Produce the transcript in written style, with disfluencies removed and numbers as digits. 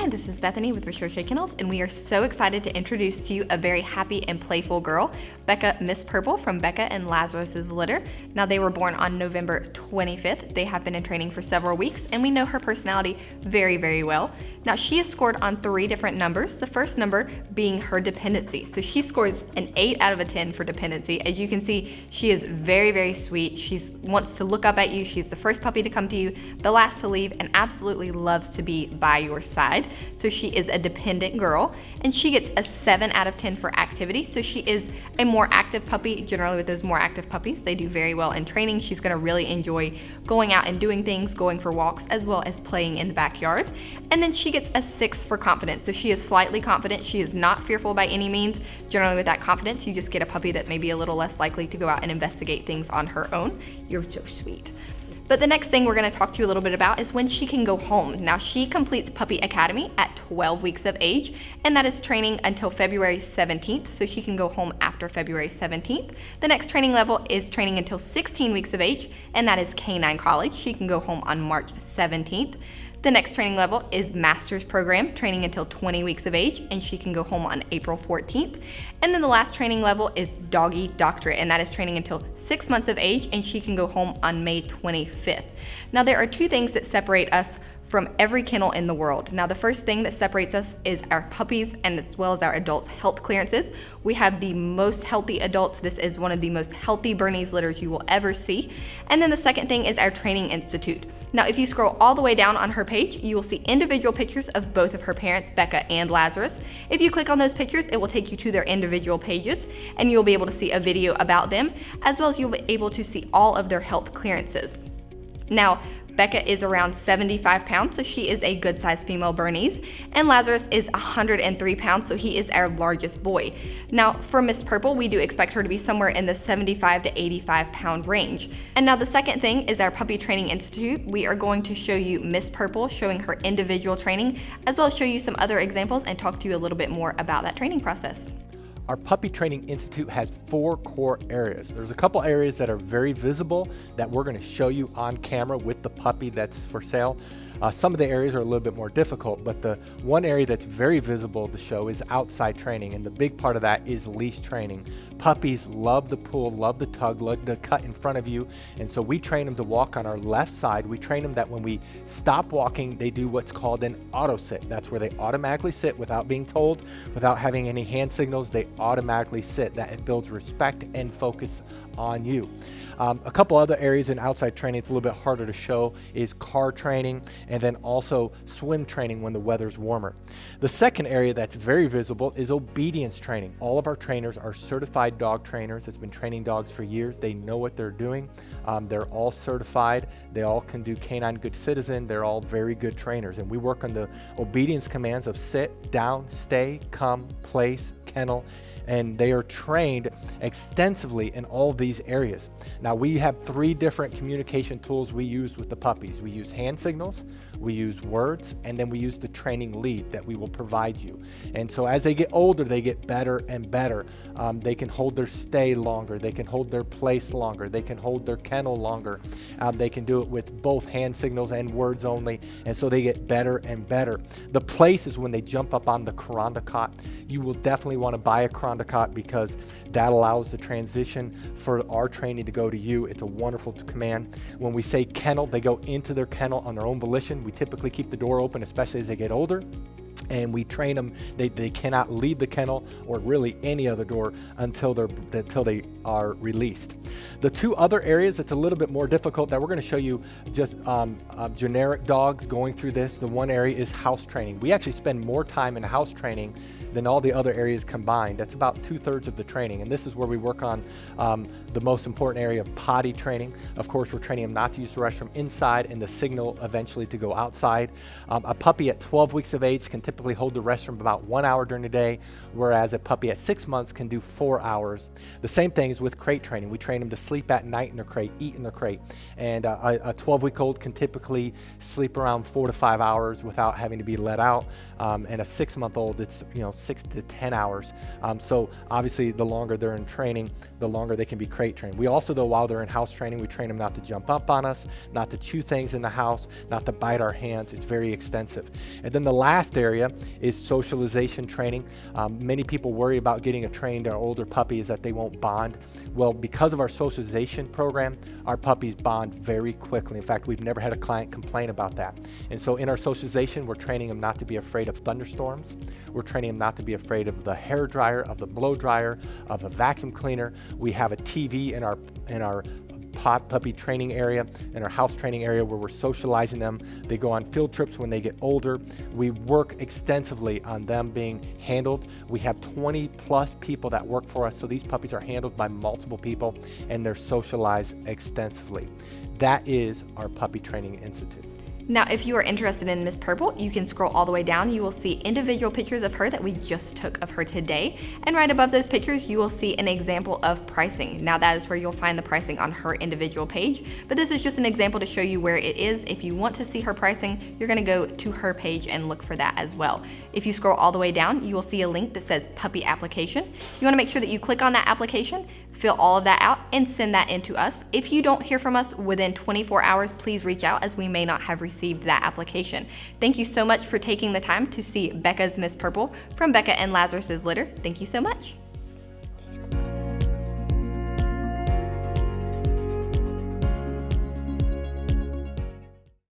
Hi, this is Bethany with Recherche Kennels, and we are so excited to introduce to you a very happy and playful girl, Bekah Miss Purple from Bekah and Lazarus's litter. Now, they were born on November 25th. They have been in training for several weeks, and we know her personality very, very well. Now, she is scored on 3 different numbers, the first number being her dependency. So she scores an 8 out of a 10 for dependency. As you can see, she is very, very sweet. She wants to look up at you. She's the first puppy to come to you, the last to leave, and absolutely loves to be by your side. So she is a dependent girl, and she gets a 7 out of 10 for activity. So she is a more active puppy. Generally with those more active puppies, they do very well in training. She's gonna really enjoy going out and doing things, going for walks, as well as playing in the backyard. And then she gets a 6 for confidence. So she is slightly confident. She is not fearful by any means. Generally with that confidence, you just get a puppy that may be a little less likely to go out and investigate things on her own. You're so sweet. But the next thing we're going to talk to you a little bit about is when she can go home. Now, she completes Puppy Academy at 12 weeks of age, and that is training until February 17th, so she can go home after February 17th. The next training level is training until 16 weeks of age, and that is Canine College. She can go home on March 17th. The next training level is Master's Program, training until 20 weeks of age, and she can go home on April 14th. And then the last training level is Doggy Doctorate, and that is training until 6 months of age, and she can go home on May 25th. Now, there are 2 things that separate us from every kennel in the world. Now, the first thing that separates us is our puppies and as well as our adults' health clearances. We have the most healthy adults. This is one of the most healthy Bernese litters you will ever see. And then the second thing is our training institute. Now, if you scroll all the way down on her page, you will see individual pictures of both of her parents, Bekah and Lazarus. If you click on those pictures, it will take you to their individual pages, and you'll be able to see a video about them, as well as you'll be able to see all of their health clearances. Now, Bekah is around 75 pounds, so she is a good-sized female Bernese, and Lazarus is 103 pounds, so he is our largest boy. Now, for Miss Purple, we do expect her to be somewhere in the 75 to 85 pound range. And now the second thing is our Puppy Training Institute. We are going to show you Miss Purple showing her individual training, as well as show you some other examples and talk to you a little bit more about that training process. Our Puppy Training Institute has 4 core areas. There's a couple areas that are very visible that we're going to show you on camera with the puppy that's for sale. Some of the areas are a little bit more difficult, but the one area that's very visible to show is outside training, and the big part of that is leash training. Puppies love the pull, love the tug, love the cut in front of you, and so we train them to walk on our left side. We train them that when we stop walking, they do what's called an auto sit. That's where they automatically sit without being told, without having any hand signals. They automatically sit. That it builds respect and focus on you. A couple other areas in outside training it's a little bit harder to show is car training, and then also swim training when the weather's warmer. The second area that's very visible is obedience training. All of our trainers are certified dog trainers that's been training dogs for years. They know what they're doing. They're all certified. They all can do Canine Good Citizen. They're all very good trainers, and we work on the obedience commands of sit, down, stay, come, place, kennel, and they are trained extensively in all these areas. Now, we have 3 different communication tools we use with the puppies. We use hand signals, we use words, and then we use the training lead that we will provide you. And so as they get older, they get better and better. They can hold their stay longer, they can hold their place longer, they can hold their kennel longer. They can do it with both hand signals and words only, and so they get better and better. The place is when they jump up on the Kuranda cot. You will definitely want to buy a Kuranda cot because that allows the transition for our training to go to you. It's a wonderful command. When we say kennel, they go into their kennel on their own volition. We typically keep the door open, especially as they get older. And we train them, they cannot leave the kennel or really any other door until they are released. The 2 other areas that's a little bit more difficult that we're going to show you just generic dogs going through this. The one area is house training. We actually spend more time in house training than all the other areas combined. That's about 2/3 of the training, and this is where we work on the most important area of potty training. Of course, we're training them not to use the restroom inside and the signal eventually to go outside. A puppy at 12 weeks of age can typically hold the restroom about 1 hour during the day, whereas a puppy at 6 months can do 4 hours. The same thing is with crate training. We train them to sleep at night in their crate, eat in their crate, and a 12-week-old can typically sleep around 4 to 5 hours without having to be let out. And a 6-month-old, it's 6 to 10 hours. So obviously, the longer they're in training, the longer they can be crate trained. We also, though, while they're in house training, we train them not to jump up on us, not to chew things in the house, not to bite our hands. It's very extensive. And then the last area is socialization training. Many people worry about getting a trained or older puppy is that they won't bond. Well, because of our socialization program, our puppies bond very quickly. In fact, we've never had a client complain about that. And so in our socialization, we're training them not to be afraid of thunderstorms. We're training them not to be afraid of the hair dryer, of the blow dryer, of a vacuum cleaner. We have a TV in our puppy training area, in our house training area, where we're socializing them. They go on field trips when they get older. We work extensively on them being handled. We have 20 plus people that work for us, so these puppies are handled by multiple people and they're socialized extensively. That is our Puppy Training Institute. Now, if you are interested in Miss Purple, you can scroll all the way down. You will see individual pictures of her that we just took of her today. And right above those pictures, you will see an example of pricing. Now, that is where you'll find the pricing on her individual page. But this is just an example to show you where it is. If you want to see her pricing, you're gonna go to her page and look for that as well. If you scroll all the way down, you will see a link that says Puppy Application. You wanna make sure that you click on that application, fill all of that out, and send that in to us. If you don't hear from us within 24 hours, please reach out, as we may not have received that application. Thank you so much for taking the time to see Bekah's Miss Purple from Bekah and Lazarus's litter. Thank you so much.